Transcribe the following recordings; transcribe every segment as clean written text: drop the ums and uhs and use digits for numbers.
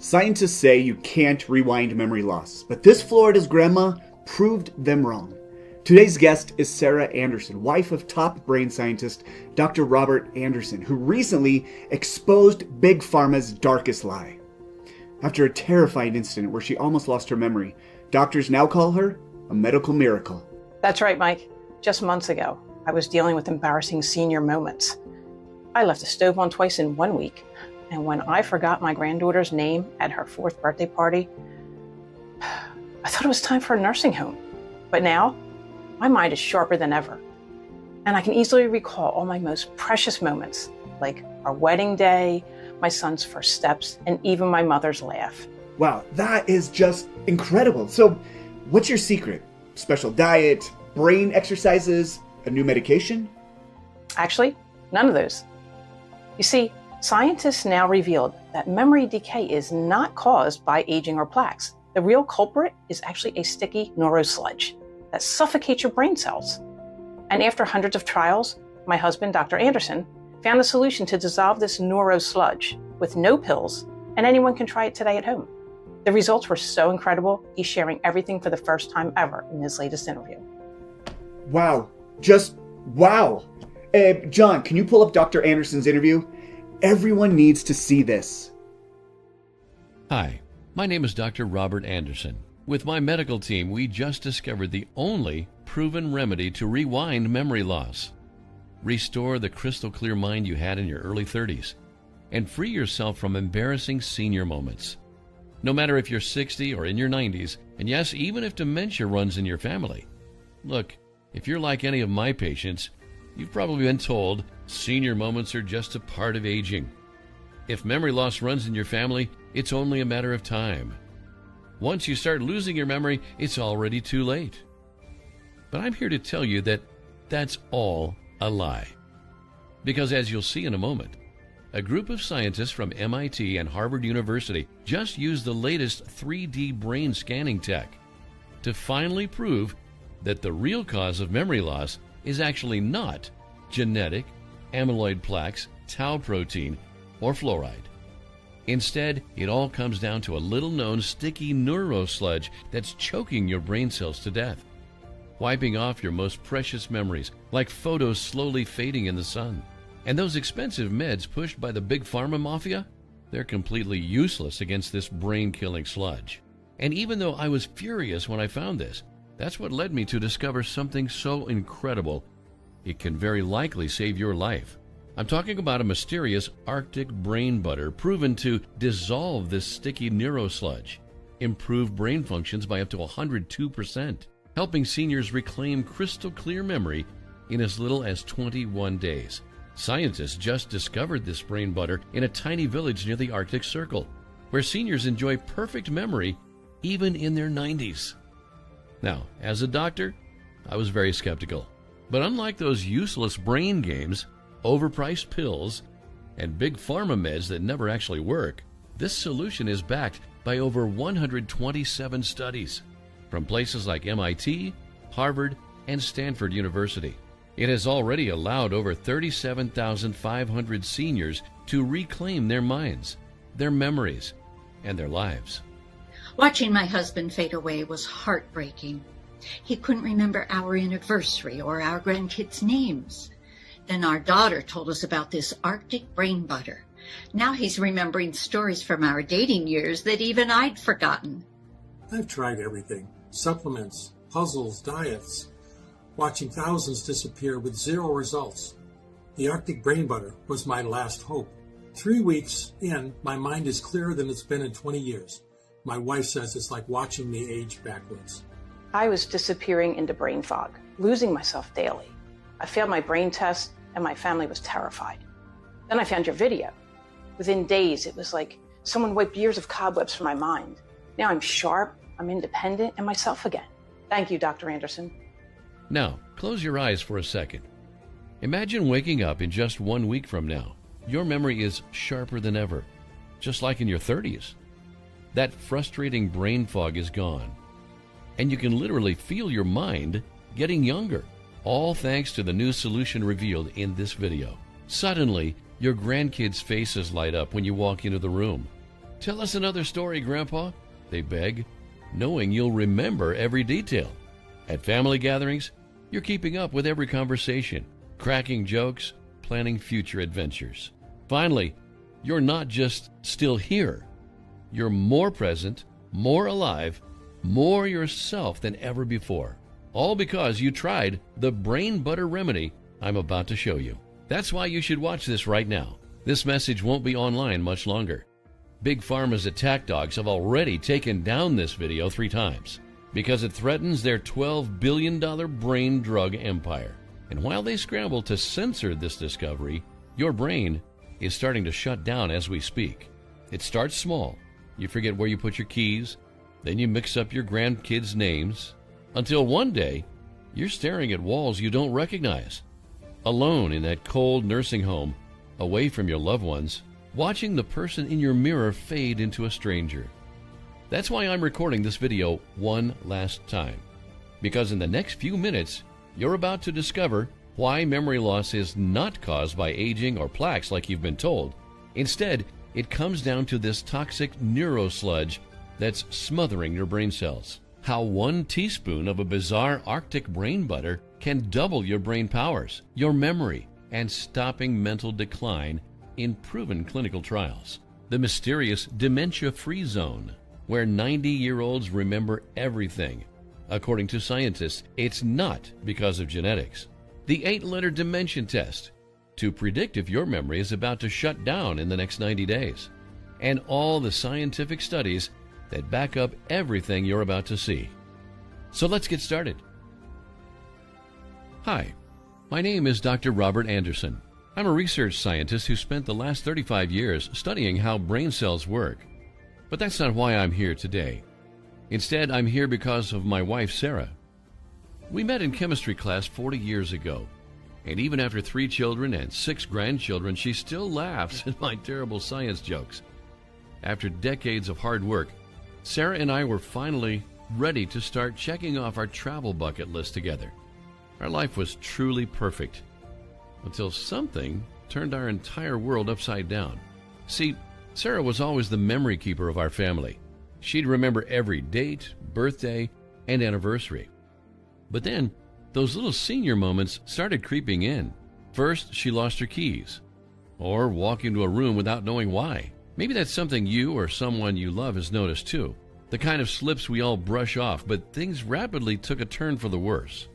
Scientists say you can't rewind memory loss, but this Florida's grandma proved them wrong. Today's guest is Sarah Anderson, wife of top brain scientist Dr. Robert Anderson, who recently exposed Big Pharma's darkest lie. After a terrifying incident where she almost lost her memory, doctors now call her a medical miracle. That's right, Mike. Just months ago, I was dealing with embarrassing senior moments. I left the stove on twice in 1 week, and when I forgot my granddaughter's name at her 4th birthday party, I thought it was time for a nursing home. But now, my mind is sharper than ever, and I can easily recall all my most precious moments, like our wedding day, my son's first steps, and even my mother's laugh. Wow, that is just incredible. So, what's your secret? Special diet, brain exercises, a new medication? Actually, none of those. You see, scientists now revealed that memory decay is not caused by aging or plaques. The real culprit is actually a sticky neurosludge that suffocates your brain cells. And after hundreds of trials, my husband, Dr. Anderson, found a solution to dissolve this neurosludge with no pills, and anyone can try it today at home. The results were so incredible, he's sharing everything for the first time ever in his latest interview. Wow. Just wow. John, can you pull up Dr. Anderson's interview? Everyone needs to see this. Hi, my name is Dr. Robert Anderson. With my medical team, we just discovered the only proven remedy to rewind memory loss. Restore the crystal clear mind you had in your early 30s and free yourself from embarrassing senior moments. No matter if you're 60 or in your 90s, and yes, even if dementia runs in your family. Look, if you're like any of my patients, you've probably been told senior moments are just a part of aging. If memory loss runs in your family, it's only a matter of time. Once you start losing your memory, it's already too late. But I'm here to tell you that that's all a lie. Because as you'll see in a moment, a group of scientists from MIT and Harvard University just used the latest 3D brain scanning tech to finally prove that the real cause of memory loss is actually not genetic, amyloid plaques, tau protein, or fluoride. Instead, it all comes down to a little-known sticky neurosludge that's choking your brain cells to death, wiping off your most precious memories, like photos slowly fading in the sun. And those expensive meds pushed by the big pharma mafia, they're completely useless against this brain-killing sludge. And even though I was furious when I found this, that's what led me to discover something so incredible, it can very likely save your life. I'm talking about a mysterious Arctic brain butter proven to dissolve this sticky neurosludge, improve brain functions by up to 102%, helping seniors reclaim crystal clear memory in as little as 21 days. Scientists just discovered this brain butter in a tiny village near the Arctic Circle, where seniors enjoy perfect memory even in their 90s. Now, as a doctor, I was very skeptical. But unlike those useless brain games, overpriced pills, and big pharma meds that never actually work, this solution is backed by over 127 studies from places like MIT, Harvard, and Stanford University. It has already allowed over 37,500 seniors to reclaim their minds, their memories, and their lives. Watching my husband fade away was heartbreaking. He couldn't remember our anniversary or our grandkids' names. Then our daughter told us about this Arctic brain butter. Now he's remembering stories from our dating years that even I'd forgotten. I've tried everything. Supplements, puzzles, diets. Watching thousands disappear with zero results. The Arctic brain butter was my last hope. 3 weeks in, my mind is clearer than it's been in 20 years. My wife says it's like watching me age backwards. I was disappearing into brain fog, losing myself daily. I failed my brain test, and my family was terrified. Then I found your video. Within days, it was like someone wiped years of cobwebs from my mind. Now I'm sharp, I'm independent, and myself again. Thank you, Dr. Anderson. Now, close your eyes for a second. Imagine waking up in just 1 week from now. Your memory is sharper than ever, just like in your 30s. That frustrating brain fog is gone, and you can literally feel your mind getting younger, all thanks to the new solution revealed in this video. Suddenly, your grandkids' faces light up when you walk into the room. Tell us another story, Grandpa, they beg, knowing you'll remember every detail. At family gatherings, you're keeping up with every conversation, cracking jokes, planning future adventures. Finally, you're not just still here. You're more present, more alive, more yourself than ever before. All because you tried the brain butter remedy I'm about to show you. That's why you should watch this right now. This message won't be online much longer. Big Pharma's attack dogs have already taken down this video 3 times because it threatens their $12 billion brain drug empire. And while they scramble to censor this discovery, your brain is starting to shut down as we speak. It starts small. You forget where you put your keys, then you mix up your grandkids' names, until one day you're staring at walls you don't recognize, alone in that cold nursing home, away from your loved ones, watching the person in your mirror fade into a stranger. That's why I'm recording this video one last time, because in the next few minutes, you're about to discover why memory loss is not caused by aging or plaques like you've been told. Instead, it comes down to this toxic neurosludge that's smothering your brain cells. How 1 teaspoon of a bizarre Arctic brain butter can double your brain powers, your memory, and stopping mental decline in proven clinical trials. The mysterious dementia-free zone, where 90-year-olds remember everything. According to scientists, it's not because of genetics. The 8-letter Dimension test, to predict if your memory is about to shut down in the next 90 days. And all the scientific studies that back up everything you're about to see. So let's get started. Hi, my name is Dr. Robert Anderson. I'm a research scientist who spent the last 35 years studying how brain cells work. But that's not why I'm here today. Instead, I'm here because of my wife, Sarah. We met in chemistry class 40 years ago, and even after 3 children and 6 grandchildren, she still laughs at my terrible science jokes. After decades of hard work, Sarah and I were finally ready to start checking off our travel bucket list together. Our life was truly perfect, until something turned our entire world upside down. See, Sarah was always the memory keeper of our family. She'd remember every date, birthday, and anniversary. But then, those little senior moments started creeping in. First, she lost her keys, or walked into a room without knowing why. Maybe that's something you or someone you love has noticed too. The kind of slips we all brush off, but things rapidly took a turn for the worse.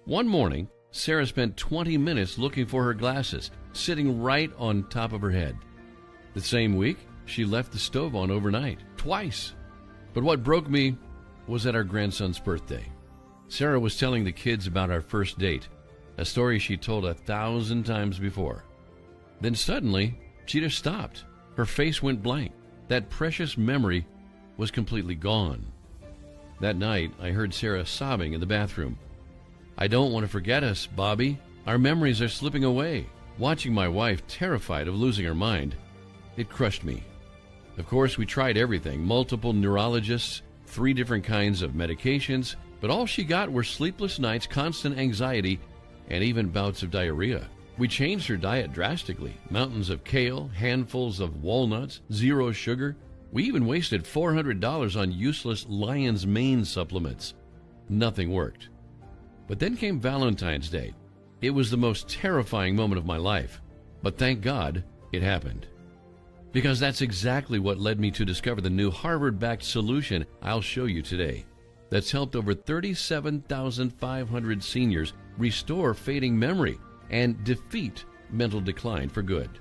One morning, Sarah spent 20 minutes looking for her glasses, sitting right on top of her head. The same week, she left the stove on overnight, twice. But what broke me was at our grandson's birthday. Sarah was telling the kids about our first date, a story she told 1,000 times before. Then suddenly, she just stopped. Her face went blank. That precious memory was completely gone. That night, I heard Sarah sobbing in the bathroom. "I don't want to forget us, Bobby. Our memories are slipping away." Watching my wife terrified of losing her mind, it crushed me. Of course, we tried everything, multiple neurologists, 3 different kinds of medications, but all she got were sleepless nights, constant anxiety, and even bouts of diarrhea. We changed her diet drastically. Mountains of kale, handfuls of walnuts, 0 sugar. We even wasted $400 on useless lion's mane supplements. Nothing worked. But then came Valentine's Day. It was the most terrifying moment of my life. But thank God it happened. Because that's exactly what led me to discover the new Harvard-backed solution I'll show you today. That's helped over 37,500 seniors restore fading memory and defeat mental decline for good.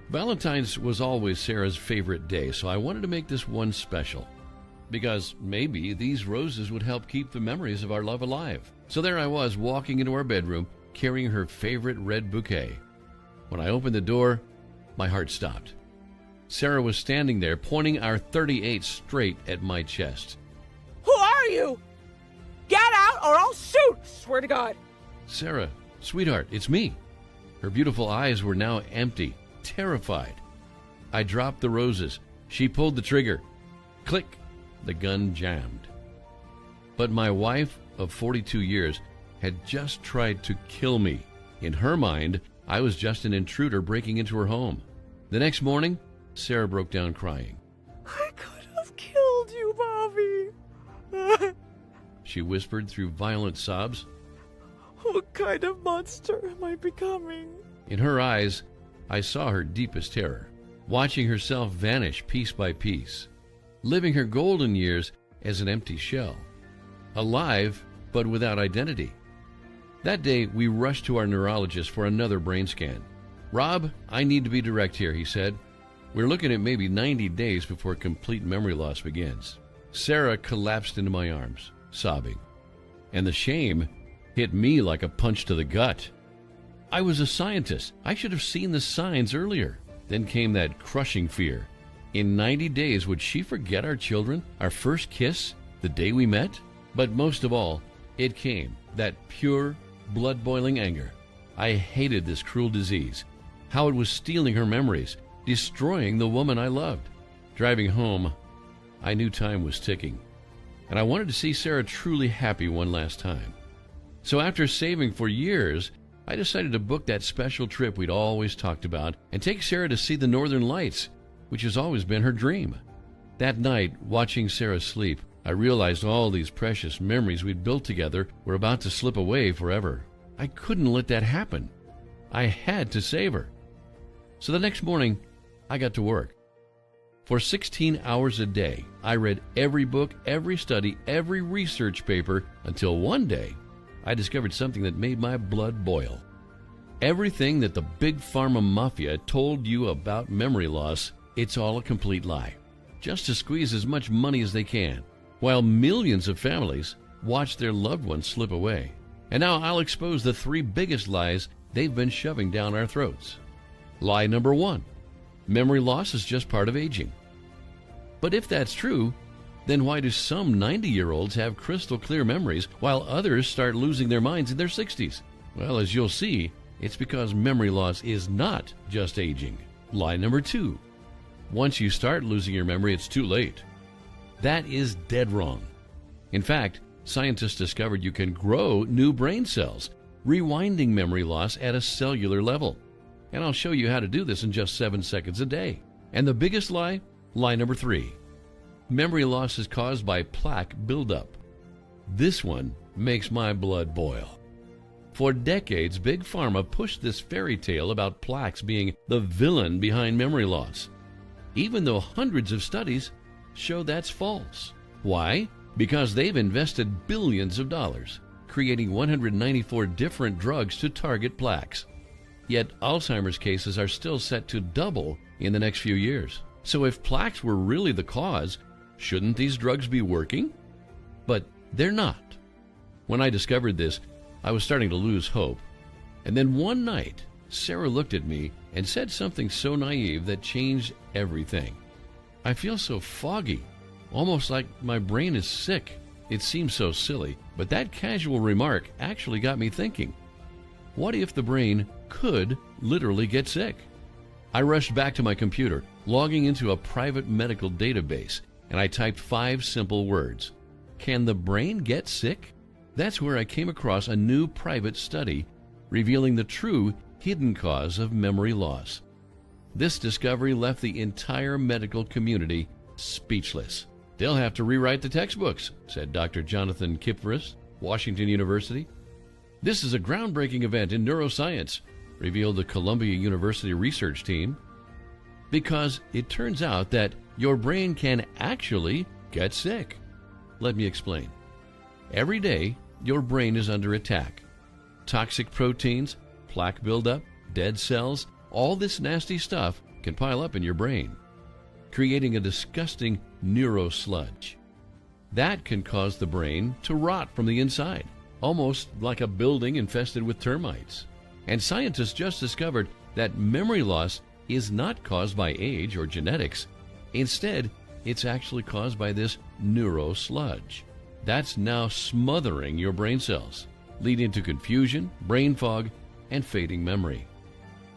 Valentine's was always Sarah's favorite day, so I wanted to make this one special. Because maybe these roses would help keep the memories of our love alive. So there I was, walking into our bedroom, carrying her favorite red bouquet. When I opened the door, my heart stopped. Sarah was standing there, pointing our .38 straight at my chest. "Who are you? Get out or I'll shoot! Swear to God." "Sarah, sweetheart, it's me." Her beautiful eyes were now empty, terrified. I dropped the roses. She pulled the trigger. Click, the gun jammed. But my wife of 42 years had just tried to kill me. In her mind, I was just an intruder breaking into her home. The next morning, Sarah broke down crying. I could have killed you, Bobby. She whispered through violent sobs. What kind of monster am I becoming? In her eyes, I saw her deepest terror, watching herself vanish piece by piece, living her golden years as an empty shell, alive but without identity. That day, we rushed to our neurologist for another brain scan. "Rob, I need to be direct here," he said. "We're looking at maybe 90 days before complete memory loss begins." Sarah collapsed into my arms, sobbing, and the shame hit me like a punch to the gut. I was a scientist. I should have seen the signs earlier. Then came that crushing fear. In 90 days, would she forget our children, our first kiss, the day we met? But most of all, it came, that pure, blood-boiling anger. I hated this cruel disease, how it was stealing her memories, destroying the woman I loved. Driving home, I knew time was ticking, and I wanted to see Sarah truly happy one last time. So after saving for years, I decided to book that special trip we'd always talked about and take Sarah to see the Northern Lights, which has always been her dream. That night, watching Sarah sleep, I realized all these precious memories we'd built together were about to slip away forever. I couldn't let that happen. I had to save her. So the next morning, I got to work. For 16 hours a day, I read every book, every study, every research paper, until one day, I discovered something that made my blood boil. Everything that the big pharma mafia told you about memory loss, it's all a complete lie, just to squeeze as much money as they can, while millions of families watch their loved ones slip away. And now I'll expose the 3 biggest lies they've been shoving down our throats. Lie number 1, memory loss is just part of aging. But if that's true, then why do some 90-year-olds have crystal clear memories while others start losing their minds in their 60s? Well, as you'll see, it's because memory loss is not just aging. Lie number 2, once you start losing your memory, it's too late. That is dead wrong. In fact, scientists discovered you can grow new brain cells, rewinding memory loss at a cellular level. And I'll show you how to do this in just 7 seconds a day. And the biggest lie? Lie number 3. Memory loss is caused by plaque buildup. This one makes my blood boil. For decades, Big Pharma pushed this fairy tale about plaques being the villain behind memory loss, even though hundreds of studies show that's false. Why? Because they've invested billions of dollars creating 194 different drugs to target plaques. Yet Alzheimer's cases are still set to double in the next few years. So if plaques were really the cause, shouldn't these drugs be working? But they're not. When I discovered this, I was starting to lose hope. And then one night, Sarah looked at me and said something so naive that changed everything. "I feel so foggy, almost like my brain is sick." It seems so silly, but that casual remark actually got me thinking. What if the brain could literally get sick? I rushed back to my computer, logging into a private medical database, and I typed 5 simple words. Can the brain get sick? That's where I came across a new private study revealing the true hidden cause of memory loss. This discovery left the entire medical community speechless. "They'll have to rewrite the textbooks," said Dr. Jonathan Kipferis, Washington University. "This is a groundbreaking event in neuroscience," revealed the Columbia University research team, because it turns out that your brain can actually get sick. Let me explain. Every day, your brain is under attack. Toxic proteins, plaque buildup, dead cells, all this nasty stuff can pile up in your brain, creating a disgusting neurosludge. That can cause the brain to rot from the inside, almost like a building infested with termites. And scientists just discovered that memory loss is not caused by age or genetics. Instead, it's actually caused by this neurosludge. That's now smothering your brain cells, leading to confusion, brain fog, and fading memory.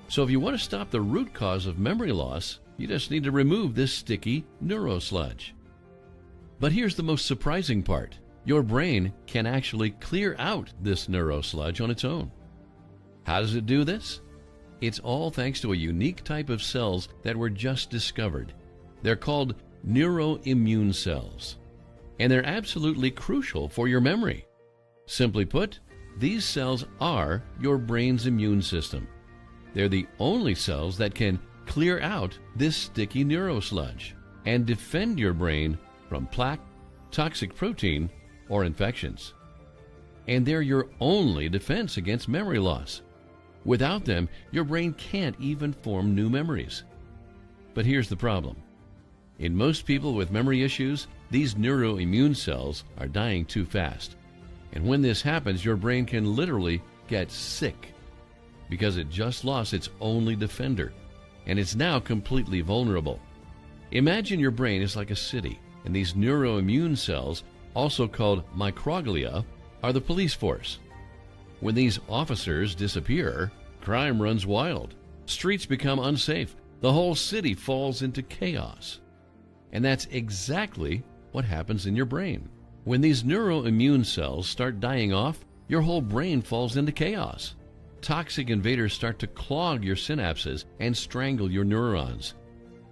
So if you want to stop the root cause of memory loss, you just need to remove this sticky neurosludge. But here's the most surprising part. Your brain can actually clear out this neurosludge on its own. How does it do this? It's all thanks to a unique type of cells that were just discovered. They're called neuroimmune cells, and they're absolutely crucial for your memory. Simply put, these cells are your brain's immune system. They're the only cells that can clear out this sticky neurosludge and defend your brain from plaque, toxic protein, or infections. And they're your only defense against memory loss. Without them, your brain can't even form new memories. But here's the problem. In most people with memory issues, these neuroimmune cells are dying too fast. And when this happens, your brain can literally get sick because it just lost its only defender, and it's now completely vulnerable. Imagine your brain is like a city, and these neuroimmune cells, also called microglia, are the police force. When these officers disappear, crime runs wild. Streets become unsafe. The whole city falls into chaos. And that's exactly what happens in your brain. When these neuroimmune cells start dying off, your whole brain falls into chaos. Toxic invaders start to clog your synapses and strangle your neurons,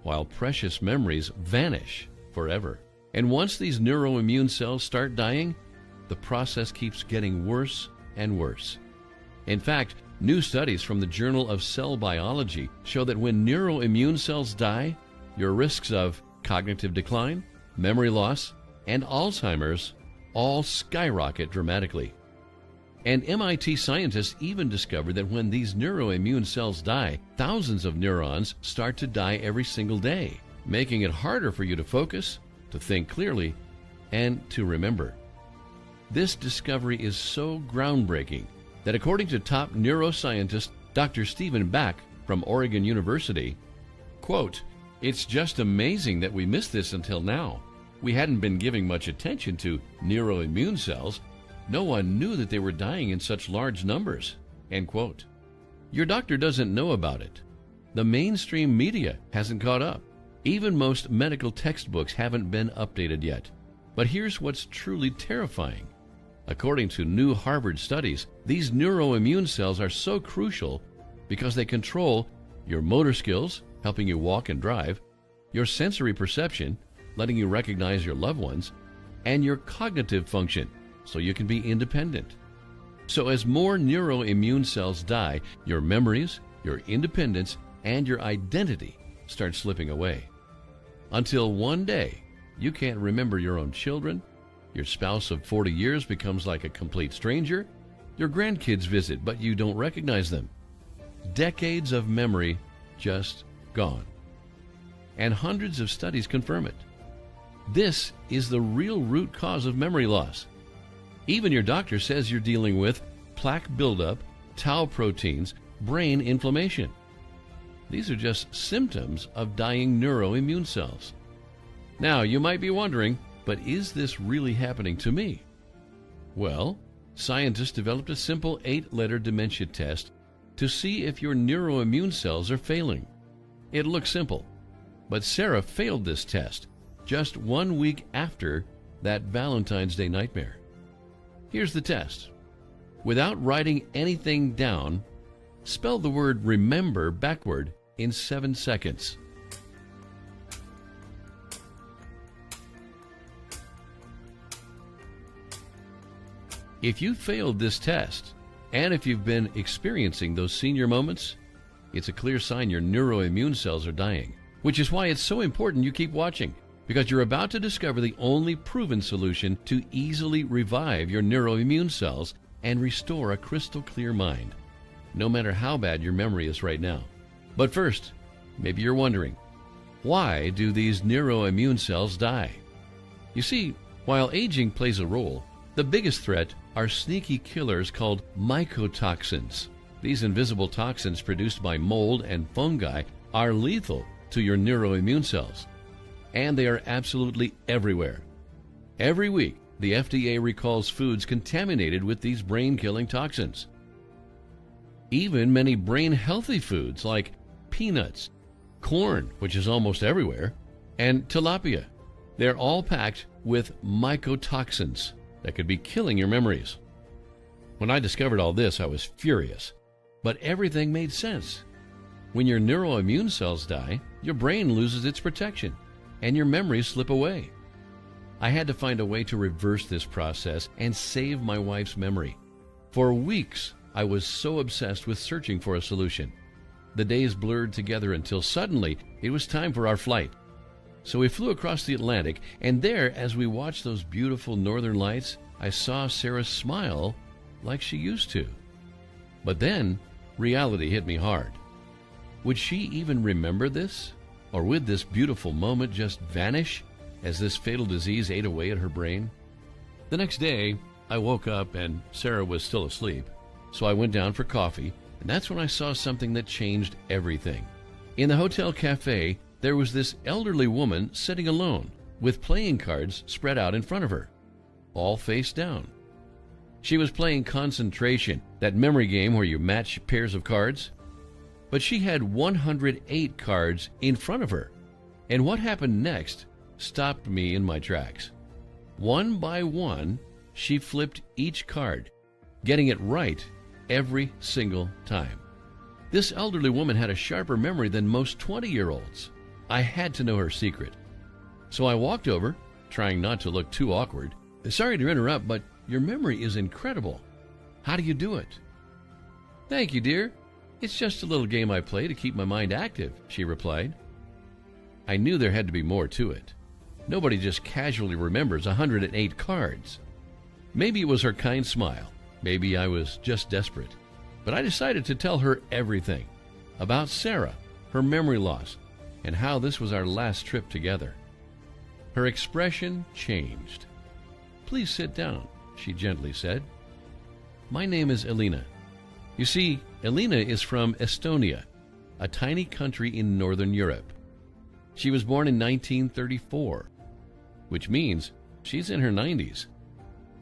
while precious memories vanish forever. And once these neuroimmune cells start dying, the process keeps getting worse and worse. In fact, new studies from the Journal of Cell Biology show that when neuroimmune cells die, your risks of cognitive decline, memory loss, and Alzheimer's all skyrocket dramatically. And MIT scientists even discovered that when these neuroimmune cells die, thousands of neurons start to die every single day, making it harder for you to focus, to think clearly, and to remember. This discovery is so groundbreaking that according to top neuroscientist Dr. Stephen Back from Oregon University, quote, "It's just amazing that we missed this until now. We hadn't been giving much attention to neuroimmune cells. No one knew that they were dying in such large numbers," end quote. Your doctor doesn't know about it. The mainstream media hasn't caught up. Even most medical textbooks haven't been updated yet. But here's what's truly terrifying. According to new Harvard studies, these neuroimmune cells are so crucial because they control your motor skills, helping you walk and drive, your sensory perception, letting you recognize your loved ones, and your cognitive function, so you can be independent. So as more neuroimmune cells die, your memories, your independence, and your identity start slipping away. Until one day, you can't remember your own children, your spouse of 40 years becomes like a complete stranger, your grandkids visit but you don't recognize them. Decades of memory just gone. And hundreds of studies confirm it. This is the real root cause of memory loss. Even your doctor says you're dealing with plaque buildup, tau proteins, brain inflammation. These are just symptoms of dying neuroimmune cells. Now, you might be wondering, but is this really happening to me? Well, scientists developed a simple 8-letter dementia test to see if your neuroimmune cells are failing. It looks simple, but Sarah failed this test just 1 week after that Valentine's Day nightmare. Here's the test. Without writing anything down, spell the word remember backward in 7 seconds. If you failed this test, and if you've been experiencing those senior moments, it's a clear sign your neuroimmune cells are dying, which is why it's so important you keep watching, because you're about to discover the only proven solution to easily revive your neuroimmune cells and restore a crystal clear mind, no matter how bad your memory is right now. But first, maybe you're wondering, why do these neuroimmune cells die? You see, while aging plays a role, the biggest threat are sneaky killers called mycotoxins. These invisible toxins produced by mold and fungi are lethal to your neuroimmune cells. And they are absolutely everywhere. Every week, the FDA recalls foods contaminated with these brain-killing toxins. Even many brain-healthy foods like peanuts, corn, which is almost everywhere, and tilapia. They're all packed with mycotoxins that could be killing your memories. When I discovered all this, I was furious. But everything made sense. When your neuroimmune cells die, your brain loses its protection. and your memories slip away. I had to find a way to reverse this process and save my wife's memory. For weeks, I was so obsessed with searching for a solution. The days blurred together until suddenly it was time for our flight. So we flew across the Atlantic, and there, as we watched those beautiful northern lights, I saw Sarah smile like she used to. But then, reality hit me hard. Would she even remember this? Or would this beautiful moment just vanish as this fatal disease ate away at her brain? The next day, I woke up and Sarah was still asleep. So I went down for coffee, and that's when I saw something that changed everything. In the hotel cafe, there was this elderly woman sitting alone with playing cards spread out in front of her, all face down. She was playing concentration, that memory game where you match pairs of cards. But she had 108 cards in front of her. And what happened next stopped me in my tracks. One by one, she flipped each card, getting it right every single time. This elderly woman had a sharper memory than most 20-year-olds. I had to know her secret. So I walked over, trying not to look too awkward. Sorry to interrupt, but your memory is incredible. How do you do it? Thank you, dear. It's just a little game I play to keep my mind active, she replied. I knew there had to be more to it. Nobody just casually remembers 108 cards. Maybe it was her kind smile. Maybe I was just desperate. But I decided to tell her everything about Sarah, her memory loss, and how this was our last trip together. Her expression changed. Please sit down, she gently said. My name is Elena. You see, Elena is from Estonia, a tiny country in Northern Europe. She was born in 1934, which means she's in her 90s.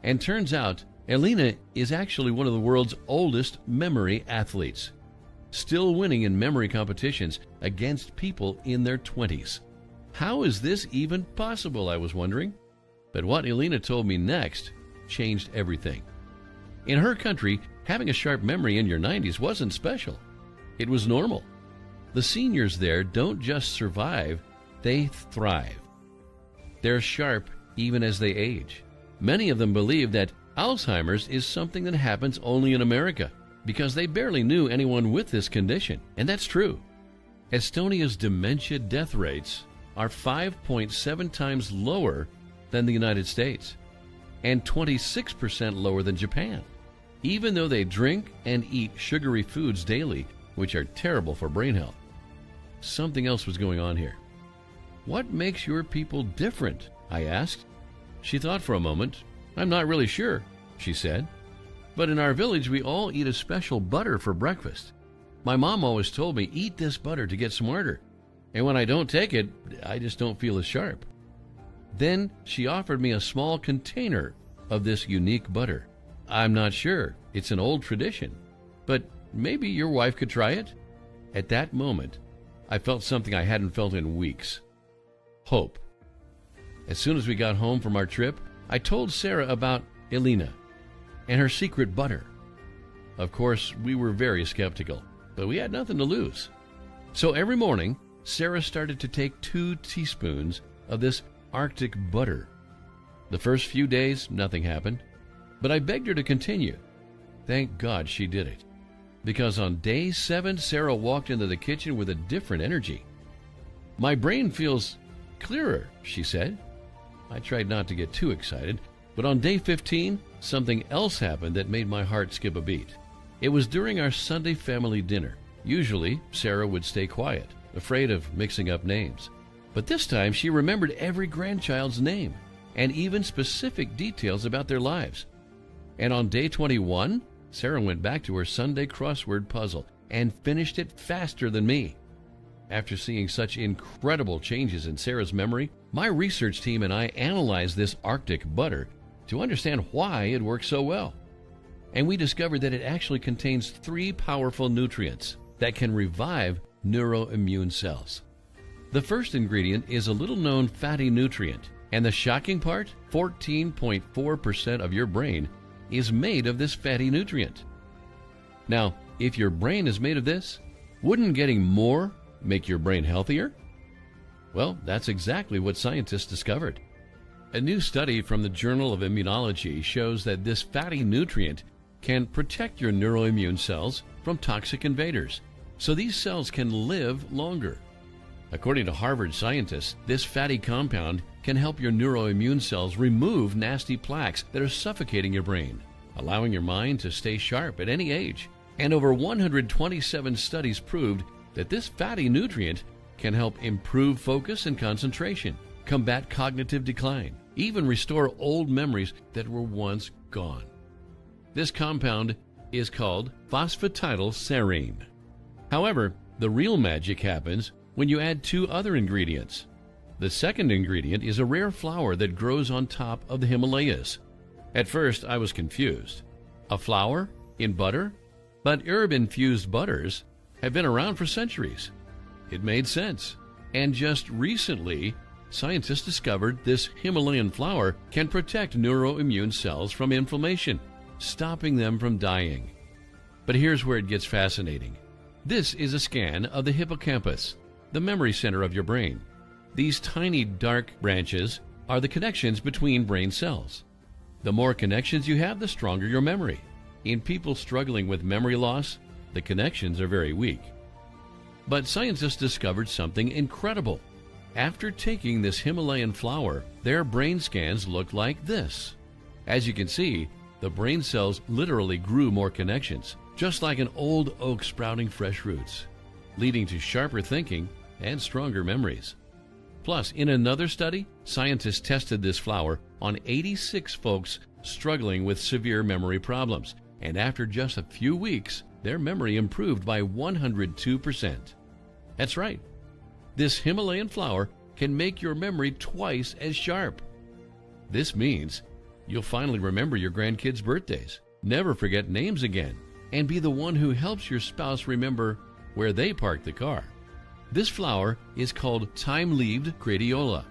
And turns out, Elena is actually one of the world's oldest memory athletes, still winning in memory competitions against people in their 20s. How is this even possible, I was wondering? But what Elena told me next changed everything. In her country, having a sharp memory in your 90s wasn't special. It was normal. The seniors there don't just survive, they thrive. They're sharp even as they age. Many of them believe that Alzheimer's is something that happens only in America because they barely knew anyone with this condition, and that's true. Estonia's dementia death rates are 5.7 times lower than the United States and 26% lower than Japan, even though they drink and eat sugary foods daily, which are terrible for brain health. Something else was going on here. What makes your people different? I asked. She thought for a moment. I'm not really sure, she said. But in our village, we all eat a special butter for breakfast. My mom always told me, eat this butter to get smarter. And when I don't take it, I just don't feel as sharp. Then she offered me a small container of this unique butter. I'm not sure. It's an old tradition. But maybe your wife could try it? At that moment, I felt something I hadn't felt in weeks. Hope. As soon as we got home from our trip, I told Sarah about Elena and her secret butter. Of course, we were very skeptical, but we had nothing to lose. So every morning, Sarah started to take 2 teaspoons of this Arctic butter. The first few days, nothing happened, but I begged her to continue. Thank God she did it, because on day 7, Sarah walked into the kitchen with a different energy. My brain feels clearer, she said. I tried not to get too excited, but on day 15, something else happened that made my heart skip a beat. It was during our Sunday family dinner. Usually, Sarah would stay quiet, afraid of mixing up names. But this time, she remembered every grandchild's name and even specific details about their lives. And on day 21, Sarah went back to her Sunday crossword puzzle and finished it faster than me. After seeing such incredible changes in Sarah's memory, my research team and I analyzed this Arctic butter to understand why it works so well. And we discovered that it actually contains 3 powerful nutrients that can revive neuroimmune cells. The first ingredient is a little-known fatty nutrient, and the shocking part, 14.4% of your brain is made of this fatty nutrient. Now, if your brain is made of this, wouldn't getting more make your brain healthier? Well, that's exactly what scientists discovered. A new study from the Journal of Immunology shows that this fatty nutrient can protect your neuroimmune cells from toxic invaders, so these cells can live longer. According to Harvard scientists, this fatty compound can help your neuroimmune cells remove nasty plaques that are suffocating your brain, allowing your mind to stay sharp at any age. And over 127 studies proved that this fatty nutrient can help improve focus and concentration, combat cognitive decline, even restore old memories that were once gone. This compound is called phosphatidylserine. However, the real magic happens when you add two other ingredients. The second ingredient is a rare flower that grows on top of the Himalayas. At first, I was confused. A flower in butter? But herb-infused butters have been around for centuries. It made sense. And just recently, scientists discovered this Himalayan flower can protect neuroimmune cells from inflammation, stopping them from dying. But here's where it gets fascinating. This is a scan of the hippocampus, the memory center of your brain. These tiny dark branches are the connections between brain cells. The more connections you have, the stronger your memory. In people struggling with memory loss, the connections are very weak. But scientists discovered something incredible. After taking this Himalayan flower, their brain scans looked like this. As you can see, the brain cells literally grew more connections, just like an old oak sprouting fresh roots, leading to sharper thinking and stronger memories. Plus, in another study, scientists tested this flower on 86 folks struggling with severe memory problems, and after just a few weeks, their memory improved by 102%. That's right. This Himalayan flower can make your memory twice as sharp. This means you'll finally remember your grandkids' birthdays, never forget names again, and be the one who helps your spouse remember where they parked the car. This flower is called time-leaved gradiola.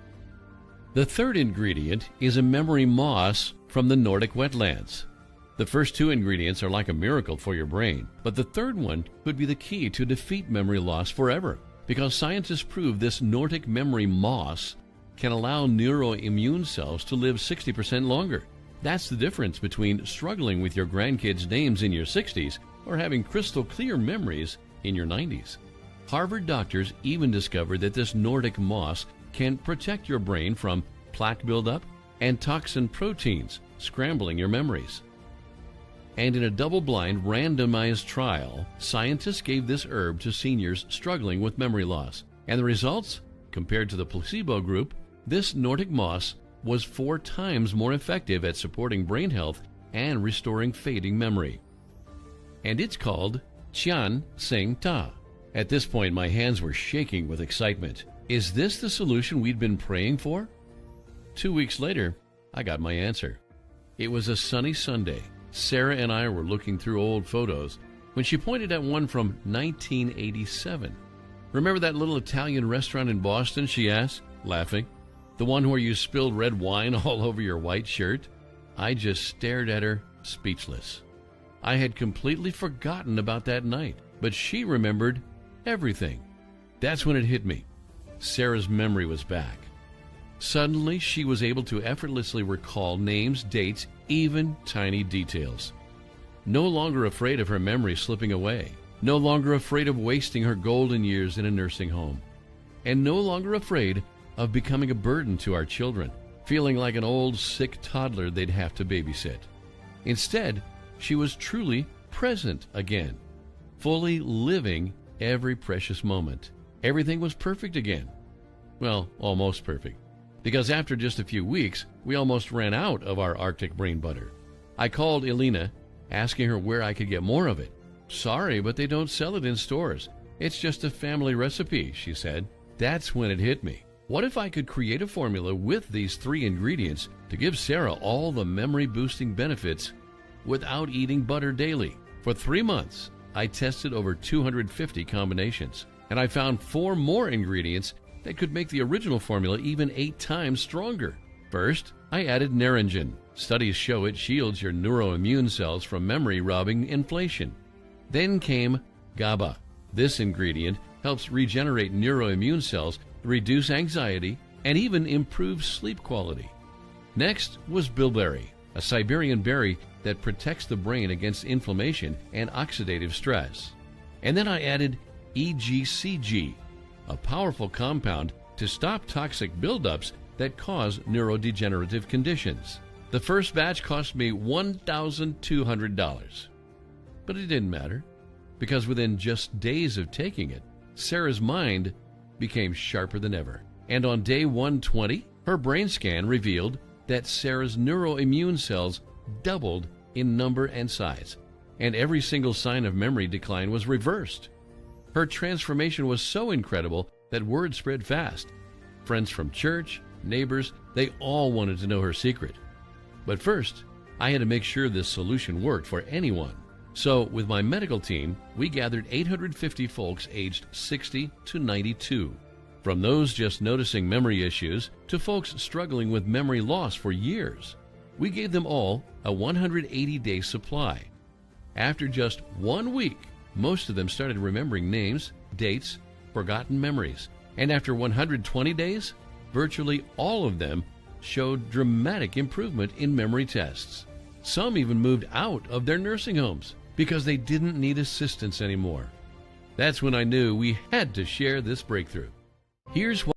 The third ingredient is a memory moss from the Nordic wetlands. The first two ingredients are like a miracle for your brain, but the third one could be the key to defeat memory loss forever, because scientists prove this Nordic memory moss can allow neuroimmune cells to live 60% longer. That's the difference between struggling with your grandkids' names in your 60s or having crystal clear memories in your 90s. Harvard doctors even discovered that this Nordic moss can protect your brain from plaque buildup and toxin proteins scrambling your memories. And in a double-blind, randomized trial, scientists gave this herb to seniors struggling with memory loss. And the results? Compared to the placebo group, this Nordic moss was 4 times more effective at supporting brain health and restoring fading memory. And it's called Chian Sing Ta. At this point, my hands were shaking with excitement. Is this the solution we'd been praying for? 2 weeks later, I got my answer. It was a sunny Sunday. Sarah and I were looking through old photos when she pointed at one from 1987. Remember that little Italian restaurant in Boston, she asked, laughing? The one where you spilled red wine all over your white shirt? I just stared at her, speechless. I had completely forgotten about that night, but she remembered everything. That's when it hit me. Sarah's memory was back. Suddenly, she was able to effortlessly recall names, dates, even tiny details. No longer afraid of her memory slipping away. No longer afraid of wasting her golden years in a nursing home. And no longer afraid of becoming a burden to our children, feeling like an old, sick toddler they'd have to babysit. Instead, she was truly present again, fully living every precious moment. Everything was perfect again. Well, almost perfect. Because after just a few weeks, we almost ran out of our Arctic brain butter. I called Elena, asking her where I could get more of it. Sorry, but they don't sell it in stores. It's just a family recipe, she said. That's when it hit me. What if I could create a formula with these 3 ingredients to give Sarah all the memory-boosting benefits without eating butter daily? For 3 months, I tested over 250 combinations, and I found 4 more ingredients that could make the original formula even 8 times stronger. First, I added naringin. Studies show it shields your neuroimmune cells from memory-robbing inflation. Then came GABA. This ingredient helps regenerate neuroimmune cells reduce anxiety, and even improve sleep quality. Next was bilberry, a Siberian berry that protects the brain against inflammation and oxidative stress. And then I added EGCG, a powerful compound to stop toxic buildups that cause neurodegenerative conditions. The first batch cost me $1,200. But it didn't matter, because within just days of taking it, Sarah's mind became sharper than ever. And on day 120, her brain scan revealed that Sarah's neuroimmune cells doubled in number and size, and every single sign of memory decline was reversed. Her transformation was so incredible that word spread fast. Friends from church, neighbors, they all wanted to know her secret. But first, I had to make sure this solution worked for anyone. So, with my medical team, we gathered 850 folks aged 60 to 92. From those just noticing memory issues to folks struggling with memory loss for years. We gave them all a 180-day supply. After just 1 week, most of them started remembering names, dates, forgotten memories. And after 120 days, virtually all of them showed dramatic improvement in memory tests. Some even moved out of their nursing homes because they didn't need assistance anymore. That's when I knew we had to share this breakthrough. Here's what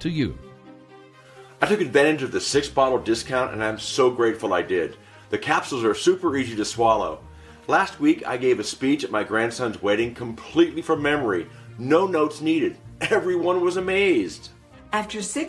to you. I took advantage of the 6-bottle discount and I'm so grateful I did. The capsules are super easy to swallow. Last week I gave a speech at my grandson's wedding completely from memory. No notes needed. Everyone was amazed. After 6